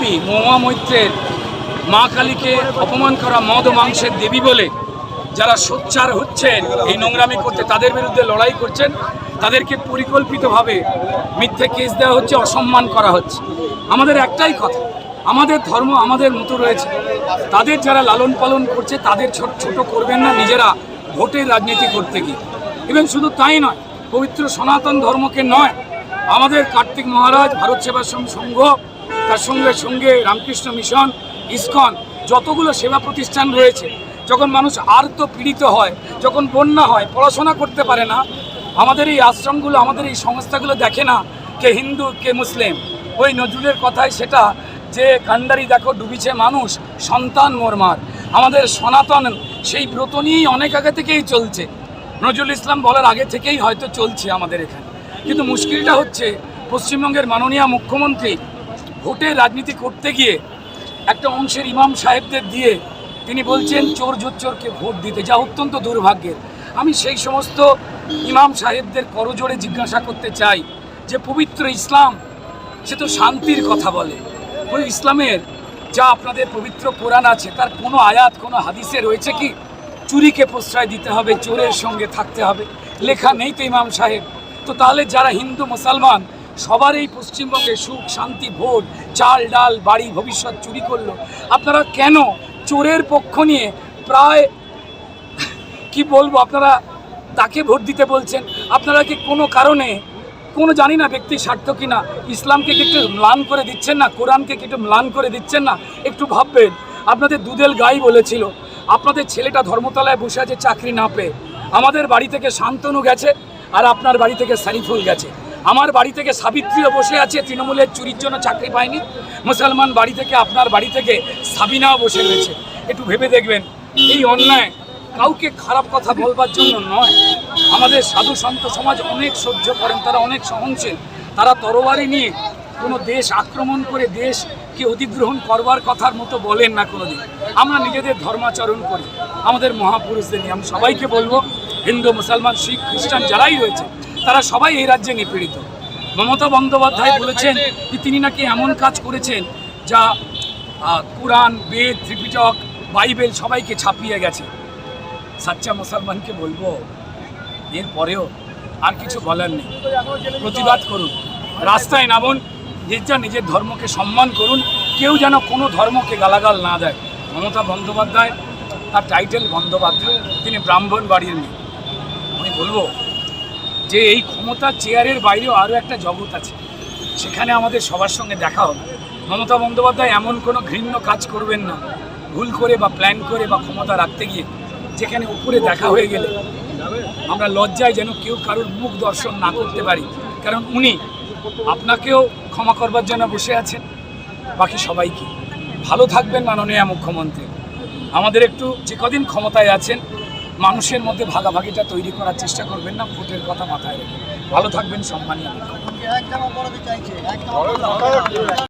দেবী মহুয়া মৈত্রের মা কালীকে অপমান করা, মদ ও মাংসের দেবী বলে যারা সোচ্চার হচ্ছেন এই নোংরামি করতে, তাদের বিরুদ্ধে লড়াই করছেন, তাদেরকে পরিকল্পিতভাবে মিথ্যে কেস দেওয়া হচ্ছে, অসম্মান করা হচ্ছে। আমাদের একটাই কথা, আমাদের ধর্ম আমাদের মতো রয়েছে, তাদের যারা লালন পালন করছে তাদের ছোট করবেন না নিজেরা ভোটের রাজনীতি করতে গিয়ে। এবং শুধু তাই নয়, পবিত্র সনাতন ধর্মকে নয়, আমাদের কার্তিক মহারাজ, ভারত সেবাশ্রম সংঘ, তার সঙ্গে সঙ্গে রামকৃষ্ণ মিশন, ইসকন, যতগুলো সেবা প্রতিষ্ঠান রয়েছে, যখন মানুষ আর্ত পীড়িত হয়, যখন বন্যা হয়, পড়াশোনা করতে পারে না, আমাদের এই আশ্রমগুলো, আমাদের এই সংস্থাগুলো দেখে না কে হিন্দু কে মুসলিম। ওই নজরুলের কথাই সেটা, যে কান্ডারি দেখো ডুবিছে মানুষ, সন্তান মোরমার। আমাদের সনাতন সেই ব্রত নিয়েই অনেক আগে থেকেই চলছে, নজরুল ইসলাম বলার আগে থেকেই হয়তো চলছে আমাদের এখানে। কিন্তু মুশকিলটা হচ্ছে পশ্চিমবঙ্গের মাননীয় মুখ্যমন্ত্রী ভোটের রাজনীতি করতে গিয়ে একটা অংশের ইমাম সাহেবদের দিয়ে তিনি বলছেন চোর জোচ্চোরকে ভোট দিতে, যা অত্যন্ত দুর্ভাগ্যের। আমি সেই সমস্ত ইমাম সাহেবদের করজোড়ে জিজ্ঞাসা করতে চাই যে পবিত্র ইসলাম সে তো শান্তির কথা বলে, ওই ইসলামের যা আপনাদের পবিত্র কোরআন আছে তার কোনো আয়াত, কোনো হাদিসে রয়েছে কি চুরিকে প্রশ্রয় দিতে হবে, চোরের সঙ্গে থাকতে হবে? লেখা নেই তো ইমাম সাহেব। তো তাহলে যারা হিন্দু মুসলমান সবার এই পশ্চিমবঙ্গে সুখ শান্তি, ভোট, চাল ডাল বাড়ি ভবিষ্যৎ চুরি করলো, আপনারা কেন চোরের পক্ষ নিয়ে প্রায় কি বলবো, আপনারা তাকে ভোট দিতে বলছেন? আপনারা কি কোনো কারণে, কোনো জানি না ব্যক্তির স্বার্থ কিনা, ইসলামকে কি একটু ম্লান করে দিচ্ছেন না? কোরআনকে কি একটু ম্লান করে দিচ্ছেন না? একটু ভাববেন। আপনাদের দুধেল গাই বলেছিল, আপনাদের ছেলেটা ধর্মতলায় বসে আছে চাকরি না পেয়ে, আমাদের বাড়ি থেকে শান্তনু গেছে আর আপনার বাড়ি থেকে সারিফুল গেছে। আমার বাড়ি থেকে সাবিত্রীও বসে আছে, তৃণমূলের চুরির জন্য চাকরি পায়নি। মুসলমান বাড়ি থেকে, আপনার বাড়ি থেকে সাবিনাও বসে রয়েছে। একটু ভেবে দেখবেন, এই অন্যায় কাউকে খারাপ কথা বলবার জন্য নয়। আমাদের সাধু সন্ত সমাজ অনেক সহ্য করেন, তারা অনেক সহনশীল, তারা তরবারি নিয়ে কোনো দেশ আক্রমণ করে দেশকে অধিগ্রহণ করবার কথার মতো বলেন না কোনোদিন। আমরা নিজেদের ধর্মাচরণ করি আমাদের মহাপুরুষদের নিয়ে। আমি সবাইকে বলবো, হিন্দু মুসলমান শিখ খ্রিস্টান যারাই রয়েছে তারা সবাই এই রাজ্যে নিপীড়িত। মমতা বন্দ্যোপাধ্যায় বলেছেন যে তিনি নাকি এমন কাজ করেছেন যা কোরআন, বেদ, ত্রিপিটক, বাইবেল সবাইকে ছাপিয়ে গেছে। সাচ্চা মুসলমানকে বলবো, এরপরেও আর কিছু বলার নেই, প্রতিবাদ করুন, রাস্তায় নামুন, নিজের ধর্মকে সম্মান করুন, কেউ যেন কোনো ধর্মকে গালাগাল না দেয়। মমতা বন্দ্যোপাধ্যায়, তার টাইটেল বন্দ্যোপাধ্যায়, তিনি ব্রাহ্মণ বাড়ির মেয়ে। আমি বলবো যে এই ক্ষমতার চেয়ারের বাইরেও আরও একটা জগৎ আছে, সেখানে আমাদের সবার সঙ্গে দেখা হবে। মমতা বন্দ্যোপাধ্যায় এমন কোনো ঘৃণ্য কাজ করবেন না, ভুল করে বা প্ল্যান করে বা ক্ষমতা রাখতে গিয়ে, যেখানে উপরে দেখা হয়ে গেলে আমরা লজ্জায় যেন কেউ কারোর মুখ দর্শন না করতে পারি। কারণ উনি আপনাকেও ক্ষমা করবার জন্য বসে আছেন, বাকি সবাইকে। ভালো থাকবেন মাননীয় মুখ্যমন্ত্রী। আমাদের একটু যে কদিন ক্ষমতায় আছেন মানুষের মধ্যে ভাগাভাগিটা তৈরি করার চেষ্টা করবেন না, ভোটের কথা মাথায় রেখে। ভালো থাকবেন সম্মানীয় মুখ্যমন্ত্রী।